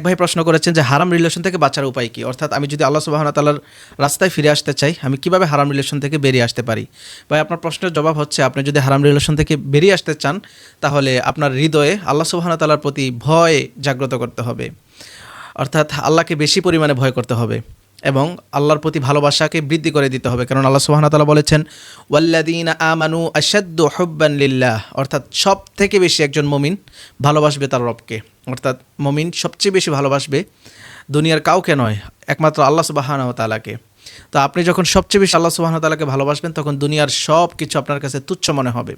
ভাই প্রশ্ন করেছেন যে হারাম রিলেশন থেকে বাঁচার উপায় কি, অর্থাৎ আমি যদি আল্লাহ সুবহানাহু ওয়া তাআলার রাস্তায় ফিরে আসতে চাই, আমি কিভাবে হারাম রিলেশন থেকে বেরিয়ে আসতে পারি। ভাই আপনার প্রশ্নের জবাব হচ্ছে, আপনি যদি হারাম রিলেশন থেকে বেরিয়ে আসতে চান, তাহলে আপনার হৃদয়ে আল্লাহ সুবহানাহু ওয়া তাআলার প্রতি ভয় জাগ্রত করতে হবে, অর্থাৎ আল্লাহকে বেশি পরিমাণে ভয় করতে হবে এবং আল্লাহর প্রতি ভালোবাসাকে বৃদ্ধি করে দিতে হবে। কারণ আল্লাহ সুবহানাহু ওয়া তাআলা বলেছেন, ওয়াল্লাযীনা আমানু আশাদ্দু হুব্বান লিল্লাহ, অর্থাৎ সব থেকে বেশি একজন মুমিন ভালোবাসবে তার রবকে, অর্থাৎ মুমিন সবচেয়ে বেশি ভালোবাসবে দুনিয়ার কাউকে নয়, একমাত্র আল্লাহ সুবহানাহু ওয়া তাআলাকে। তো আপনি যখন সবচেয়ে বেশি আল্লাহ সুবহানাহু ওয়া তাআলাকে ভালোবাসবেন, তখন দুনিয়ার সব কিছু আপনার কাছে তুচ্ছ মনে হবে।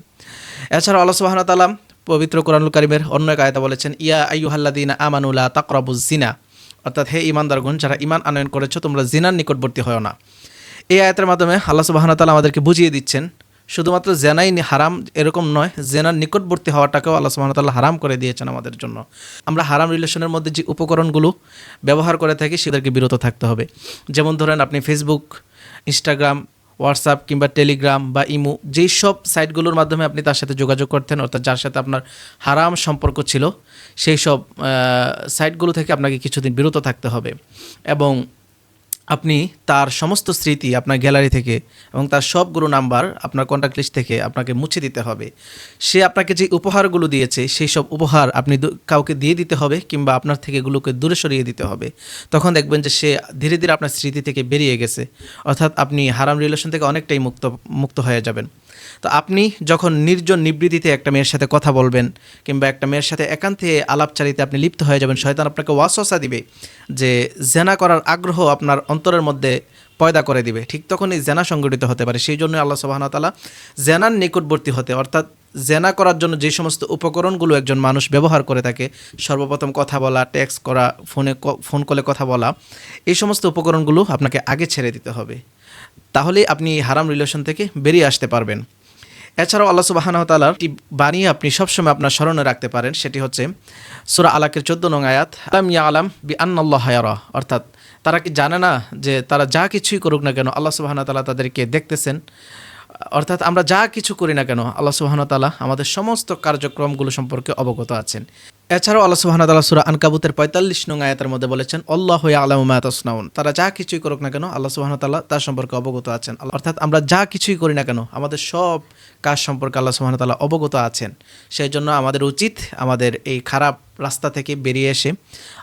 এছাড়াও আল্লাহ সুবহানাহু ওয়া তাআলা পবিত্র কোরআনুল কারীমের অন্য এক আয়াতে বলেছেন, ইয়া আইয়ুহাল্লাযীনা আমানু লা তাকরাবুজ জিনা, অর্থাৎ হে ঈমানদারগণ, যারা ঈমান আনয়ন করেছো, তোমরা জিনার নিকটবর্তী হয় না। এই আয়াতের মাধ্যমে আল্লাহ সুবহানাহু ওয়া তাআলা আমাদেরকে বুঝিয়ে দিচ্ছেন, শুধুমাত্র জেনাই হারাম এরকম নয়, জেনার নিকটবর্তী হওয়াটাকেও আল্লাহ সুবহানাহু ওয়া তাআলা হারাম করে দিয়েছেন আমাদের জন্য। আমরা হারাম রিলেশনের মধ্যে যে উপকরণগুলো ব্যবহার করে থাকি সেদেরকে বিরত থাকতে হবে। যেমন ধরেন, আপনি ফেসবুক, ইনস্টাগ্রাম, হোয়াটসঅ্যাপ কিংবা টেলিগ্রাম বা ইমো, যেই সব সাইটগুলোর মাধ্যমে আপনি তার সাথে যোগাযোগ করতেন, অর্থাৎ যার সাথে আপনার হারাম সম্পর্ক ছিল, সেই সব সাইটগুলো থেকে আপনাকে কিছুদিন বিরত থাকতে হবে এবং আপনি তার সমস্ত স্মৃতি আপনার গ্যালারি থেকে এবং তার সবগুলো নাম্বার আপনার কন্ট্যাক্ট লিস্ট থেকে আপনাকে মুছে দিতে হবে। সে আপনাকে যে উপহারগুলো দিয়েছে, সেই সব উপহার আপনি কাউকে দিয়ে দিতে হবে কিংবা আপনার থেকে এগুলোকে দূরে সরিয়ে দিতে হবে। তখন দেখবেন যে সে ধীরে ধীরে আপনার স্মৃতি থেকে বেরিয়ে গেছে, অর্থাৎ আপনি হারাম রিলেশন থেকে অনেকটাই মুক্ত হয়ে যাবেন। তো আপনি যখন নির্জন নিবৃত্তিতে একটা মেয়ের সাথে কথা বলবেন কিংবা একটা মেয়ের সাথে একান্তে আলাপচারিতে আপনি লিপ্ত হয়ে যাবেন, শয়তান আপনাকে ওয়াসওয়াসা দিবে যে জেনা করার আগ্রহ আপনার অন্তরের মধ্যে পয়দা করে দিবে, ঠিক তখনই জেনা সংগঠিত হতে পারে। সেই জন্য আল্লাহ সুবহানাহু ওয়া তাআলা জেনার নিকটবর্তী হতে, অর্থাৎ জেনা করার জন্য যে সমস্ত উপকরণগুলো একজন মানুষ ব্যবহার করে থাকে, সর্বপ্রথম কথা বলা, টেক্সট করা, ফোন কলে কথা বলা, এই সমস্ত উপকরণগুলো আপনাকে আগে ছেড়ে দিতে হবে, তাহলেই আপনি হারাম রিলেশন থেকে বেরিয়ে আসতে পারবেন। এছাড়াও আল্লাহ সুবহানাহু ওয়া তাআলার একটি বাণী আপনি সবসময় আপনার স্মরণে রাখতে পারেন, সেটি হচ্ছে সূরা আলাকের 14 নং আয়াত, আলাম ইয়ালাম বিআন্নাল্লাহা ইয়ারা, অর্থাৎ তারা কি জানে না যে তারা যা কিছুই করুক না কেন আল্লাহ সুবহানাহু ওয়া তাআলা তাদেরকে দেখতেছেন। অর্থাৎ আমরা যা কিছু করি না কেন আল্লাহ সুবহানাহু ওয়া তাআলা আমাদের সমস্ত কার্যক্রমগুলো সম্পর্কে অবগত আছেন। এছাড়াও আল্লাহ সুবহানাহু ওয়া তাআলা সূরা আনকাবুতের 45 নং আয়াতের মধ্যে বলেছেন, আল্লাহু ইয়ালামু মা তাসনাউন, তারা যা কিছুই করুক না কেন আল্লাহ সুবহানাহু ওয়া তাআলা তার সম্পর্কে অবগত আছেন। অর্থাৎ আমরা যা কিছুই করি না কেন আমাদের সব কাজ সম্পর্কে আল্লাহ সুবহানাহু ওয়া তাআলা অবগত আছেন। সেই জন্য আমাদের উচিত আমাদের এই খারাপ রাস্তা থেকে বেরিয়ে এসে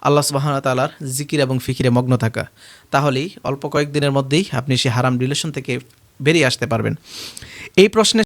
আল্লাহ সুবহানাহু ওয়া তাআলার জিকির এবং ফিকিরে মগ্ন থাকা, তাহলেই অল্প কয়েকদিনের মধ্যেই আপনি সেই হারাম রিলেশন থেকে বেরিয়ে আসতে পারবেন। এই প্রশ্নে